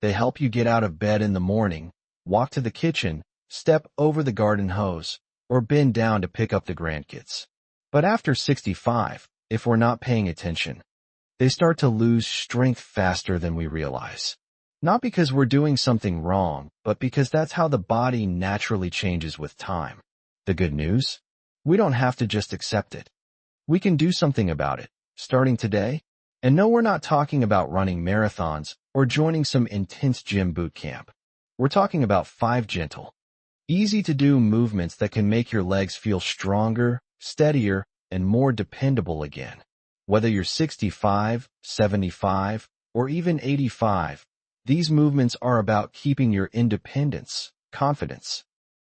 They help you get out of bed in the morning, walk to the kitchen, step over the garden hose, or bend down to pick up the grandkids. But after 65, if we're not paying attention, they start to lose strength faster than we realize. Not because we're doing something wrong, but because that's how the body naturally changes with time. The good news? We don't have to just accept it. We can do something about it, starting today. And no, we're not talking about running marathons or joining some intense gym boot camp. We're talking about 5 gentle, easy-to-do movements that can make your legs feel stronger, steadier, and more dependable again. Whether you're 65, 75, or even 85, these movements are about keeping your independence, confidence,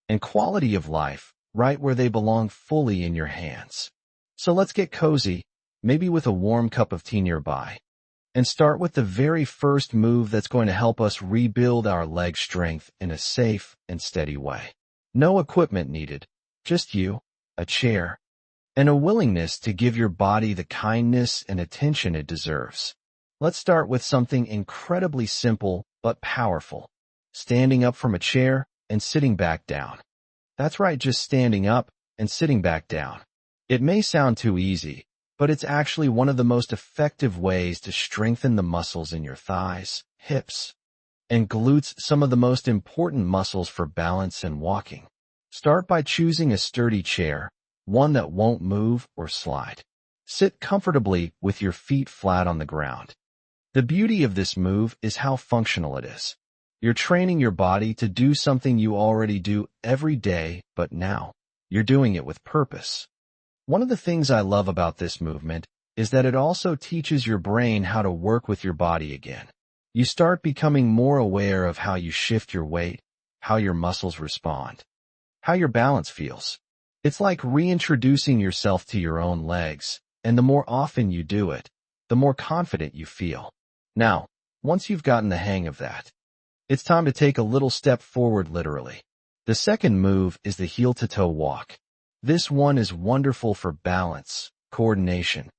and quality of life right where they belong, fully in your hands. So let's get cozy, maybe with a warm cup of tea nearby, and start with the very first move that's going to help us rebuild our leg strength in a safe and steady way. No equipment needed, just you, a chair, and a willingness to give your body the kindness and attention it deserves. Let's start with something incredibly simple but powerful. Standing up from a chair and sitting back down. That's right, just standing up and sitting back down. It may sound too easy, but it's actually one of the most effective ways to strengthen the muscles in your thighs, hips, and glutes, some of the most important muscles for balance and walking. Start by choosing a sturdy chair, one that won't move or slide. Sit comfortably with your feet flat on the ground. The beauty of this move is how functional it is. You're training your body to do something you already do every day, but now you're doing it with purpose. One of the things I love about this movement is that it also teaches your brain how to work with your body again. You start becoming more aware of how you shift your weight, how your muscles respond, how your balance feels. It's like reintroducing yourself to your own legs, and the more often you do it, the more confident you feel. Now, once you've gotten the hang of that, it's time to take a little step forward literally. The second move is the heel-to-toe walk. This one is wonderful for balance, coordination,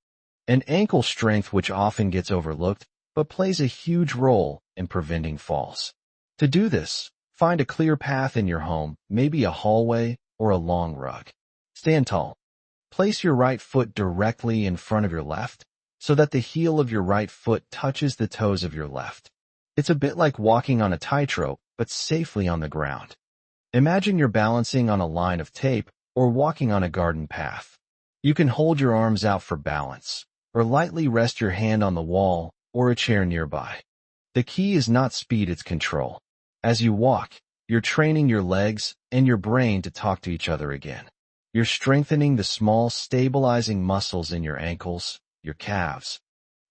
and ankle strength, which often gets overlooked, but plays a huge role in preventing falls. To do this, find a clear path in your home, maybe a hallway or a long rug. Stand tall. Place your right foot directly in front of your left, so that the heel of your right foot touches the toes of your left. It's a bit like walking on a tightrope, but safely on the ground. Imagine you're balancing on a line of tape or walking on a garden path. You can hold your arms out for balance, or lightly rest your hand on the wall or a chair nearby. The key is not speed, it's control. As you walk, you're training your legs and your brain to talk to each other again. You're strengthening the small, stabilizing muscles in your ankles, your calves,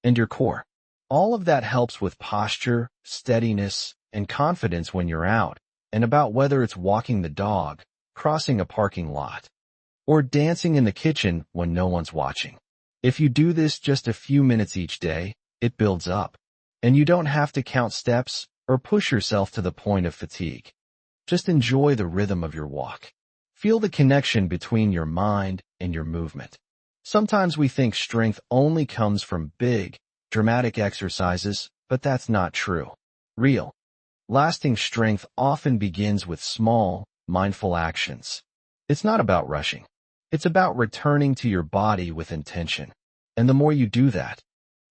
and your core. All of that helps with posture, steadiness, and confidence when you're out and about, whether it's walking the dog, crossing a parking lot, or dancing in the kitchen when no one's watching. If you do this just a few minutes each day, it builds up, and you don't have to count steps or push yourself to the point of fatigue. Just enjoy the rhythm of your walk. Feel the connection between your mind and your movement. Sometimes we think strength only comes from big, dramatic exercises, but that's not true. Real, lasting strength often begins with small, mindful actions. It's not about rushing. It's about returning to your body with intention. And the more you do that,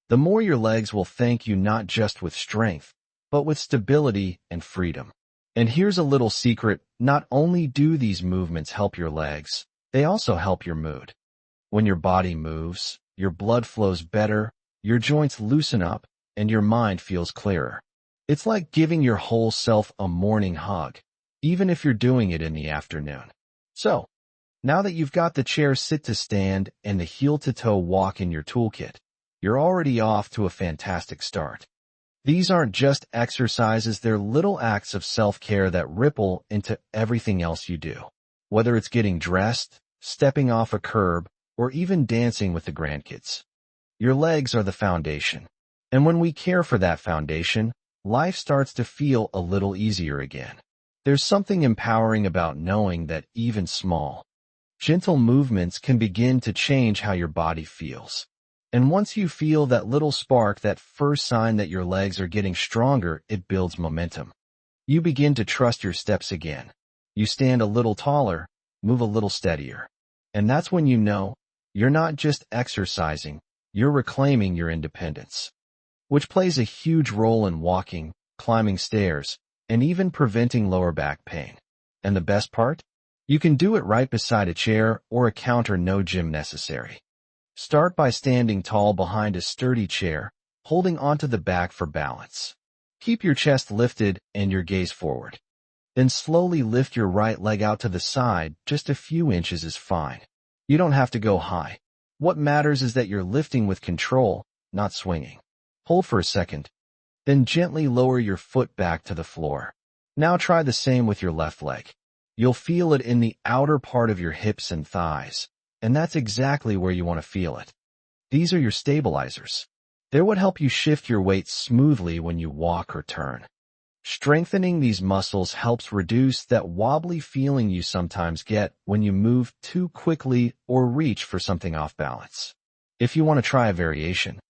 the more your legs will thank you, not just with strength, but with stability and freedom. And here's a little secret: not only do these movements help your legs, they also help your mood. When your body moves, your blood flows better, your joints loosen up, and your mind feels clearer. It's like giving your whole self a morning hug, even if you're doing it in the afternoon. So, now that you've got the chair sit to stand and the heel-to-toe walk in your toolkit, you're already off to a fantastic start. These aren't just exercises, they're little acts of self-care that ripple into everything else you do. Whether it's getting dressed, stepping off a curb, or even dancing with the grandkids. Your legs are the foundation. And when we care for that foundation, life starts to feel a little easier again. There's something empowering about knowing that even small, gentle movements can begin to change how your body feels. And once you feel that little spark, that first sign that your legs are getting stronger, it builds momentum. You begin to trust your steps again. You stand a little taller, move a little steadier. And that's when you know you're not just exercising, you're reclaiming your independence, which plays a huge role in walking, climbing stairs, and even preventing lower back pain. And the best part? You can do it right beside a chair or a counter, no gym necessary. Start by standing tall behind a sturdy chair, holding onto the back for balance. Keep your chest lifted and your gaze forward. Then slowly lift your right leg out to the side, just a few inches is fine. You don't have to go high. What matters is that you're lifting with control, not swinging. Hold for a second, then gently lower your foot back to the floor. Now try the same with your left leg. You'll feel it in the outer part of your hips and thighs, and that's exactly where you want to feel it. These are your stabilizers. They're what help you shift your weight smoothly when you walk or turn. Strengthening these muscles helps reduce that wobbly feeling you sometimes get when you move too quickly or reach for something off balance. If you want to try a variation,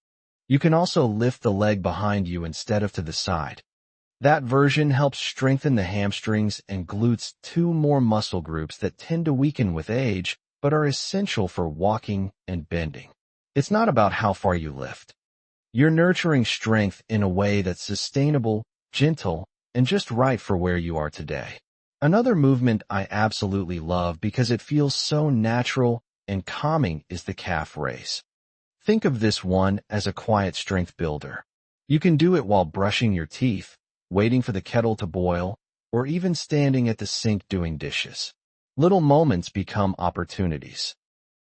you can also lift the leg behind you instead of to the side. That version helps strengthen the hamstrings and glutes, two more muscle groups that tend to weaken with age, but are essential for walking and bending. It's not about how far you lift. You're nurturing strength in a way that's sustainable, gentle, and just right for where you are today. Another movement I absolutely love because it feels so natural and calming is the calf raise. Think of this one as a quiet strength builder. You can do it while brushing your teeth, waiting for the kettle to boil, or even standing at the sink doing dishes. Little moments become opportunities.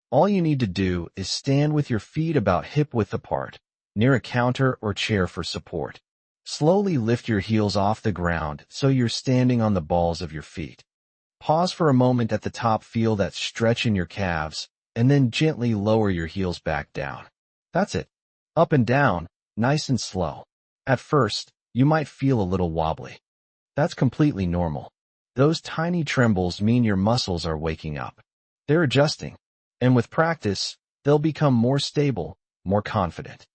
All you need to do is stand with your feet about hip-width apart, near a counter or chair for support. Slowly lift your heels off the ground so you're standing on the balls of your feet. Pause for a moment at the top, feel that stretch in your calves, and then gently lower your heels back down. That's it. Up and down, nice and slow. At first, you might feel a little wobbly. That's completely normal. Those tiny trembles mean your muscles are waking up. They're adjusting. And with practice, they'll become more stable, more confident.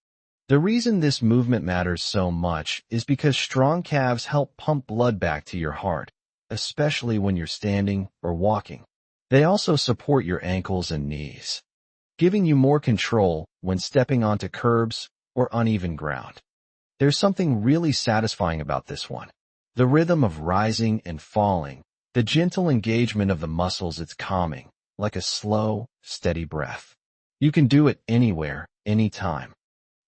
The reason this movement matters so much is because strong calves help pump blood back to your heart, especially when you're standing or walking. They also support your ankles and knees, giving you more control when stepping onto curbs or uneven ground. There's something really satisfying about this one. The rhythm of rising and falling, the gentle engagement of the muscles, it's calming, like a slow, steady breath. You can do it anywhere, anytime.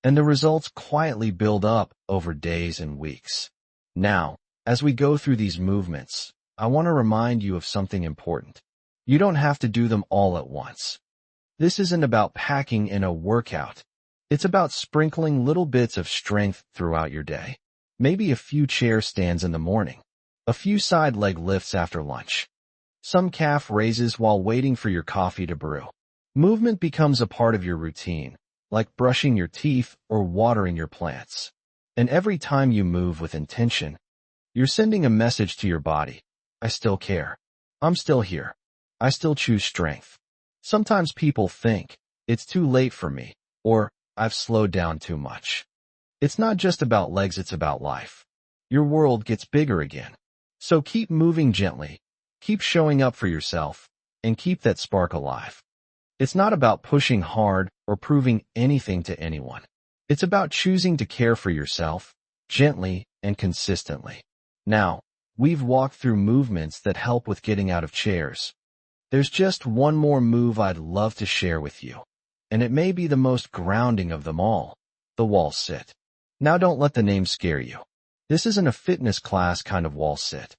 And the results quietly build up over days and weeks. Now, as we go through these movements, I want to remind you of something important. You don't have to do them all at once. This isn't about packing in a workout. It's about sprinkling little bits of strength throughout your day. Maybe a few chair stands in the morning, a few side leg lifts after lunch, some calf raises while waiting for your coffee to brew. Movement becomes a part of your routine, like brushing your teeth or watering your plants. And every time you move with intention, you're sending a message to your body. I still care. I'm still here. I still choose strength. Sometimes people think, it's too late for me, or I've slowed down too much. It's not just about legs, it's about life. Your world gets bigger again. So keep moving gently, keep showing up for yourself, and keep that spark alive. It's not about pushing hard or proving anything to anyone. It's about choosing to care for yourself, gently and consistently. Now, we've walked through movements that help with getting out of chairs. There's just one more move I'd love to share with you, and it may be the most grounding of them all, the wall sit. Now don't let the name scare you. This isn't a fitness class kind of wall sit.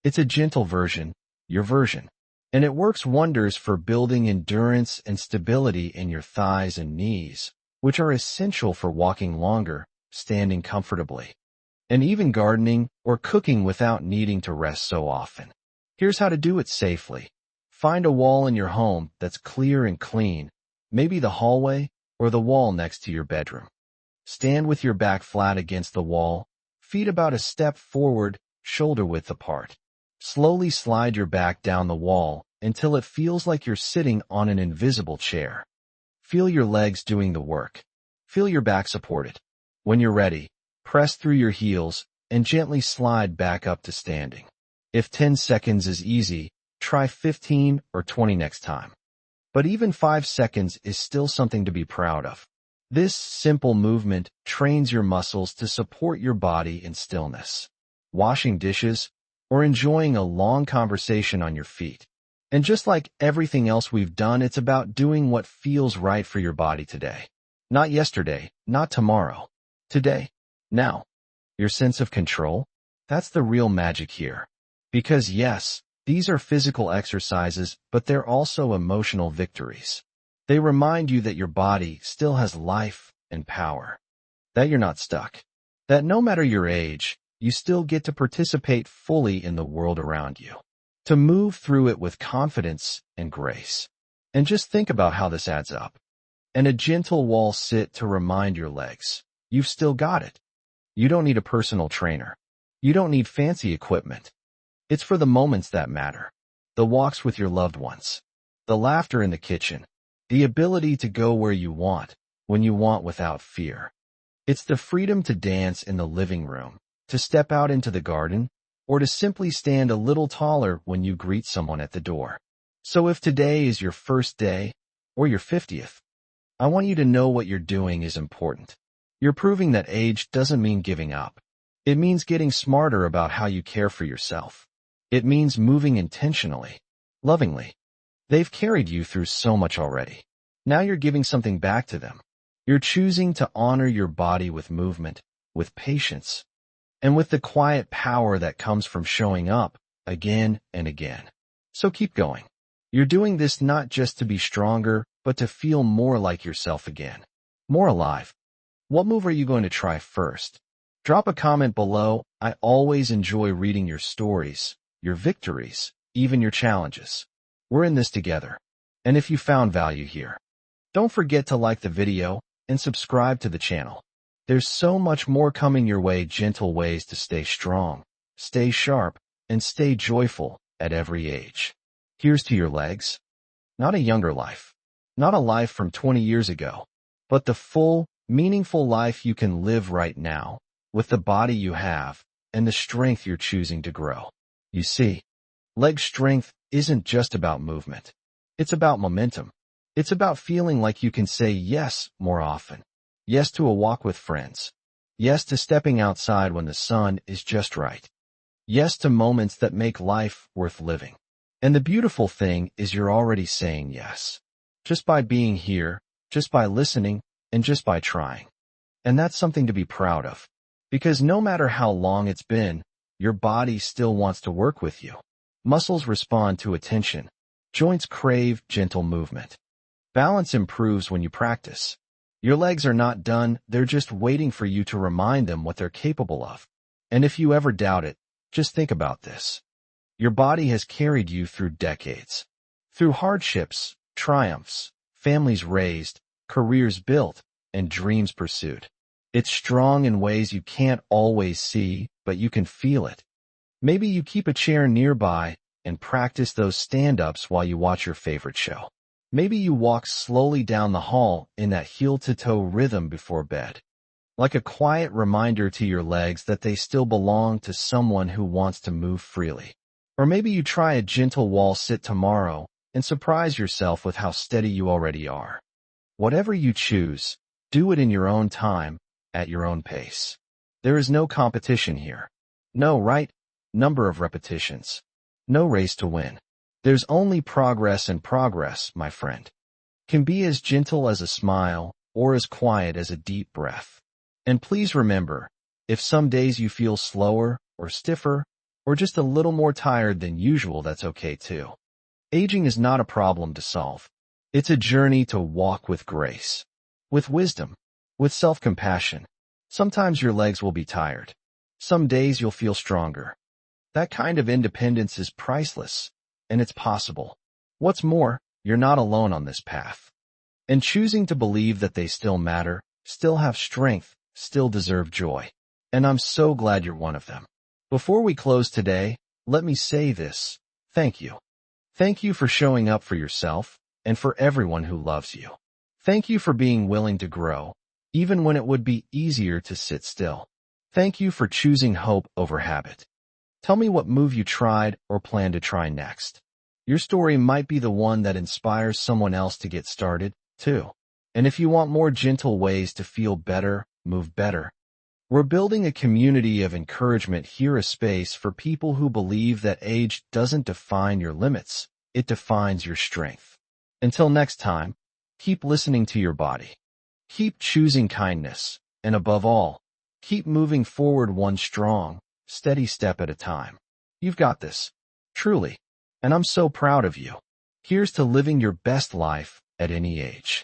It's a gentle version, your version, and it works wonders for building endurance and stability in your thighs and knees, which are essential for walking longer, standing comfortably, and even gardening or cooking without needing to rest so often. Here's how to do it safely. Find a wall in your home that's clear and clean, maybe the hallway or the wall next to your bedroom. Stand with your back flat against the wall, feet about a step forward, shoulder width apart. Slowly slide your back down the wall until it feels like you're sitting on an invisible chair. Feel your legs doing the work. Feel your back supported. When you're ready, press through your heels and gently slide back up to standing. If 10 seconds is easy, try 15 or 20 next time. But even 5 seconds is still something to be proud of. This simple movement trains your muscles to support your body in stillness, washing dishes, or enjoying a long conversation on your feet. And just like everything else we've done, it's about doing what feels right for your body today. Not yesterday, not tomorrow. Today, now. Your sense of control? That's the real magic here. Because yes, these are physical exercises, but they're also emotional victories. They remind you that your body still has life and power. That you're not stuck. That no matter your age, you still get to participate fully in the world around you. To move through it with confidence and grace. And just think about how this adds up. And a gentle wall sit to remind your legs. You've still got it. You don't need a personal trainer. You don't need fancy equipment. It's for the moments that matter. The walks with your loved ones. The laughter in the kitchen. The ability to go where you want, when you want without fear. It's the freedom to dance in the living room, to step out into the garden, or to simply stand a little taller when you greet someone at the door. So if today is your first day, or your 50th, I want you to know what you're doing is important. You're proving that age doesn't mean giving up. It means getting smarter about how you care for yourself. It means moving intentionally, lovingly. They've carried you through so much already. Now you're giving something back to them. You're choosing to honor your body with movement, with patience, and with the quiet power that comes from showing up again and again. So keep going. You're doing this not just to be stronger, but to feel more like yourself again. More alive. What move are you going to try first? Drop a comment below. I always enjoy reading your stories, your victories, even your challenges. We're in this together. And if you found value here, don't forget to like the video and subscribe to the channel. There's so much more coming your way. Gentle ways to stay strong, stay sharp, and stay joyful at every age. Here's to your legs. Not a younger life. Not a life from 20 years ago, but the full, meaningful life you can live right now, with the body you have and the strength you're choosing to grow. You see, leg strength isn't just about movement. It's about momentum. It's about feeling like you can say yes more often. Yes to a walk with friends. Yes to stepping outside when the sun is just right. Yes to moments that make life worth living. And the beautiful thing is you're already saying yes. Just by being here, just by listening, and just by trying. And that's something to be proud of. Because no matter how long it's been, your body still wants to work with you. Muscles respond to attention. Joints crave gentle movement. Balance improves when you practice. Your legs are not done, they're just waiting for you to remind them what they're capable of. And if you ever doubt it, just think about this. Your body has carried you through decades. Through hardships, triumphs, families raised, careers built, and dreams pursued. It's strong in ways you can't always see, but you can feel it. Maybe you keep a chair nearby and practice those stand-ups while you watch your favorite show. Maybe you walk slowly down the hall in that heel-to-toe rhythm before bed. Like a quiet reminder to your legs that they still belong to someone who wants to move freely. Or maybe you try a gentle wall sit tomorrow and surprise yourself with how steady you already are. Whatever you choose, do it in your own time, at your own pace. There is no competition here. No right number of repetitions. No race to win. There's only progress, and progress, my friend, can be as gentle as a smile or as quiet as a deep breath. And please remember, if some days you feel slower or stiffer or just a little more tired than usual, that's okay too. Aging is not a problem to solve. It's a journey to walk with grace, with wisdom, with self-compassion. Sometimes your legs will be tired. Some days you'll feel stronger. That kind of independence is priceless, and it's possible. What's more, you're not alone on this path. And choosing to believe that they still matter, still have strength, still deserve joy. And I'm so glad you're one of them. Before we close today, let me say this. Thank you. Thank you for showing up for yourself and for everyone who loves you. Thank you for being willing to grow, even when it would be easier to sit still. Thank you for choosing hope over habit. Tell me what move you tried or plan to try next. Your story might be the one that inspires someone else to get started, too. And if you want more gentle ways to feel better, move better, we're building a community of encouragement here, a space for people who believe that age doesn't define your limits, it defines your strength. Until next time, keep listening to your body. Keep choosing kindness, and above all, keep moving forward one strong, steady step at a time. You've got this. Truly. And I'm so proud of you. Here's to living your best life at any age.